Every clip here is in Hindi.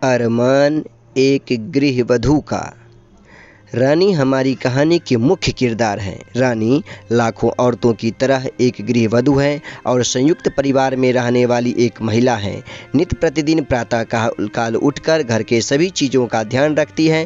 अरमान एक गृहवधू का। रानी हमारी कहानी के मुख्य किरदार हैं। रानी लाखों औरतों की तरह एक गृहवधू है और संयुक्त परिवार में रहने वाली एक महिला है। नित्य प्रतिदिन प्रातः काल उठकर घर के सभी चीज़ों का ध्यान रखती है।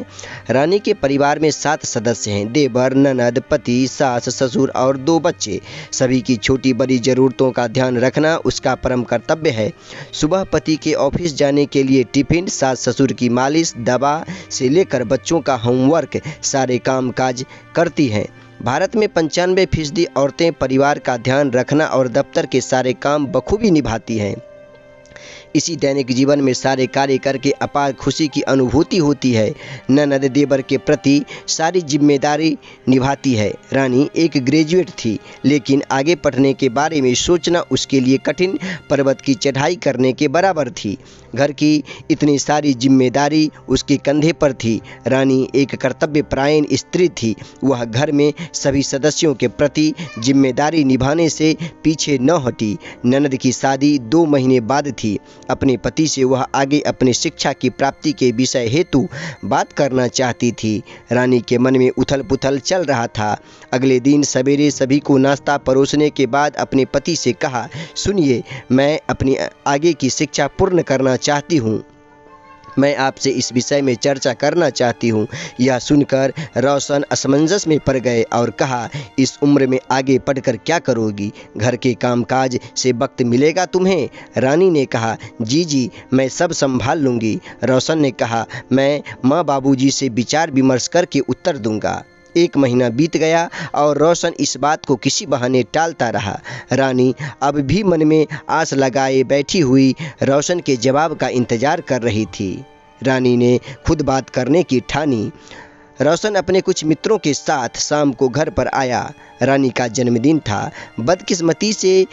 रानी के परिवार में 7 सदस्य हैं: देवर, ननद, पति, सास, ससुर और 2 बच्चे। सभी की छोटी बड़ी ज़रूरतों का ध्यान रखना उसका परम कर्तव्य है। सुबह पति के ऑफिस जाने के लिए टिफिन, सास ससुर की मालिश, दवा से लेकर बच्चों का होमवर्क सारे काम काज करती हैं। भारत में 95% औरतें परिवार का ध्यान रखना और दफ्तर के सारे काम बखूबी निभाती हैं। इसी दैनिक जीवन में सारे कार्य करके अपार खुशी की अनुभूति होती है। ननद देवर के प्रति सारी जिम्मेदारी निभाती है। रानी एक ग्रेजुएट थी, लेकिन आगे पढ़ने के बारे में सोचना उसके लिए कठिन पर्वत की चढ़ाई करने के बराबर थी। घर की इतनी सारी जिम्मेदारी उसके कंधे पर थी। रानी एक कर्तव्यपरायण स्त्री थी। वह घर में सभी सदस्यों के प्रति जिम्मेदारी निभाने से पीछे न हटी। ननद की शादी 2 महीने बाद थी। अपने पति से वह आगे अपनी शिक्षा की प्राप्ति के विषय हेतु बात करना चाहती थी। रानी के मन में उथल पुथल चल रहा था। अगले दिन सवेरे सभी को नाश्ता परोसने के बाद अपने पति से कहा, सुनिए, मैं अपनी आगे की शिक्षा पूर्ण करना चाहती हूँ। मैं आपसे इस विषय में चर्चा करना चाहती हूँ। यह सुनकर रोशन असमंजस में पड़ गए और कहा, इस उम्र में आगे पढ़कर क्या करोगी? घर के कामकाज से वक्त मिलेगा तुम्हें? रानी ने कहा, जी मैं सब संभाल लूँगी। रोशन ने कहा, मैं माँ बाबूजी से विचार विमर्श करके उत्तर दूंगा। 1 महीना बीत गया और रोशन इस बात को किसी बहाने टालता रहा। रानी अब भी मन में आस लगाए बैठी हुई रोशन के जवाब का इंतजार कर रही थी। रानी ने खुद बात करने की ठानी। रोशन अपने कुछ मित्रों के साथ शाम को घर पर आया। रानी का जन्मदिन था। बदकिस्मती से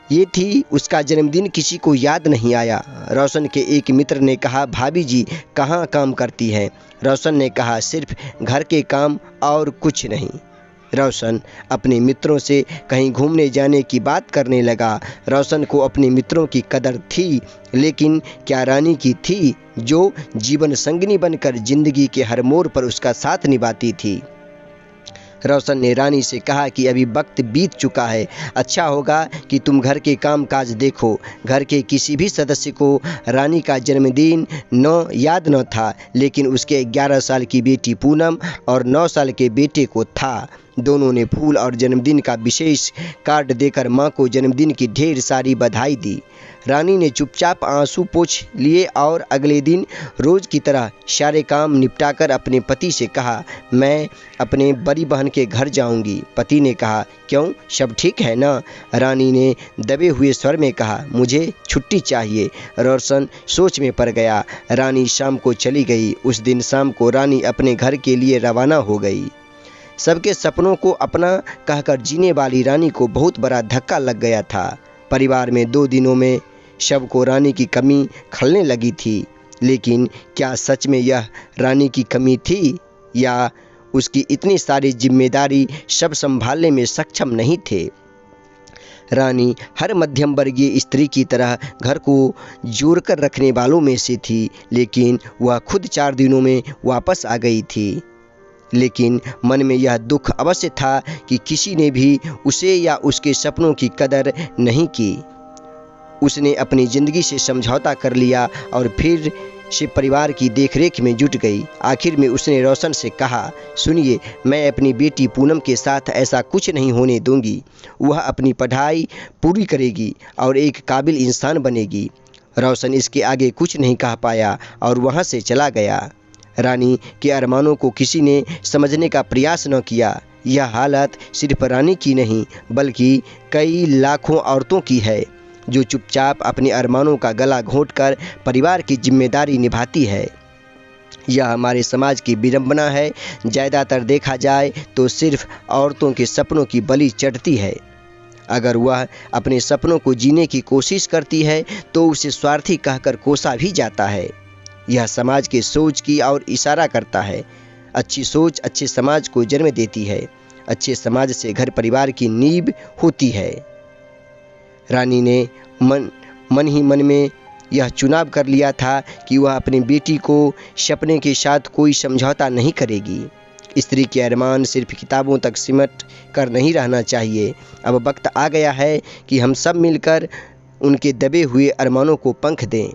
ये थी उसका जन्मदिन किसी को याद नहीं आया। रोशन के एक मित्र ने कहा, भाभी जी कहाँ काम करती हैं? रोशन ने कहा, सिर्फ घर के काम और कुछ नहीं। रोशन अपने मित्रों से कहीं घूमने जाने की बात करने लगा। रोशन को अपने मित्रों की कदर थी, लेकिन क्या रानी की थी, जो जीवन संगिनी बनकर जिंदगी के हर मोड़ पर उसका साथ निभाती थी। रोशन ने रानी से कहा कि अभी वक्त बीत चुका है। अच्छा होगा कि तुम घर के काम काज देखो। घर के किसी भी सदस्य को रानी का जन्मदिन याद न था, लेकिन उसके 11 साल की बेटी पूनम और 9 साल के बेटे को था। दोनों ने फूल और जन्मदिन का विशेष कार्ड देकर मां को जन्मदिन की ढेर सारी बधाई दी। रानी ने चुपचाप आंसू पोंछ लिए और अगले दिन रोज की तरह सारे काम निपटाकर अपने पति से कहा, मैं अपने बड़ी बहन के घर जाऊंगी। पति ने कहा, क्यों, सब ठीक है ना? रानी ने दबे हुए स्वर में कहा, मुझे छुट्टी चाहिए। रोशन सोच में पड़ गया। रानी शाम को चली गई। उस दिन शाम को रानी अपने घर के लिए रवाना हो गई। सबके सपनों को अपना कहकर जीने वाली रानी को बहुत बड़ा धक्का लग गया था। परिवार में 2 दिनों में सबको रानी की कमी खलने लगी थी। लेकिन क्या सच में यह रानी की कमी थी, या उसकी इतनी सारी जिम्मेदारी सब संभालने में सक्षम नहीं थे? रानी हर मध्यम वर्गीय स्त्री की तरह घर को जोड़कर रखने वालों में से थी, लेकिन वह खुद 4 दिनों में वापस आ गई थी। लेकिन मन में यह दुख अवश्य था कि किसी ने भी उसे या उसके सपनों की कदर नहीं की। उसने अपनी ज़िंदगी से समझौता कर लिया और फिर से परिवार की देखरेख में जुट गई। आखिर में उसने रोशन से कहा, सुनिए, मैं अपनी बेटी पूनम के साथ ऐसा कुछ नहीं होने दूंगी। वह अपनी पढ़ाई पूरी करेगी और एक काबिल इंसान बनेगी। रोशन इसके आगे कुछ नहीं कह पाया और वहाँ से चला गया। रानी के अरमानों को किसी ने समझने का प्रयास न किया। यह हालत सिर्फ रानी की नहीं, बल्कि कई लाखों औरतों की है, जो चुपचाप अपने अरमानों का गला घोंटकर परिवार की जिम्मेदारी निभाती है। यह हमारे समाज की विडंबना है। ज़्यादातर देखा जाए तो सिर्फ औरतों के सपनों की बलि चढ़ती है। अगर वह अपने सपनों को जीने की कोशिश करती है तो उसे स्वार्थी कहकर कोसा भी जाता है। यह समाज के सोच की ओर इशारा करता है। अच्छी सोच अच्छे समाज को जन्म देती है। अच्छे समाज से घर परिवार की नींव होती है। रानी ने मन ही मन में यह चुनाव कर लिया था कि वह अपनी बेटी को सपने के साथ कोई समझौता नहीं करेगी। स्त्री के अरमान सिर्फ किताबों तक सिमट कर नहीं रहना चाहिए। अब वक्त आ गया है कि हम सब मिलकर उनके दबे हुए अरमानों को पंख दें।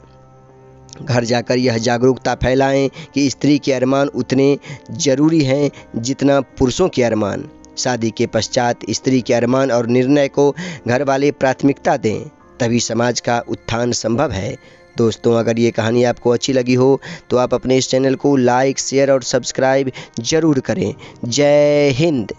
घर जाकर यह जागरूकता फैलाएं कि स्त्री के अरमान उतने ज़रूरी हैं जितना पुरुषों के अरमान। शादी के पश्चात स्त्री के अरमान और निर्णय को घर वाले प्राथमिकता दें, तभी समाज का उत्थान संभव है। दोस्तों, अगर ये कहानी आपको अच्छी लगी हो तो आप अपने इस चैनल को लाइक, शेयर और सब्सक्राइब ज़रूर करें। जय हिंद।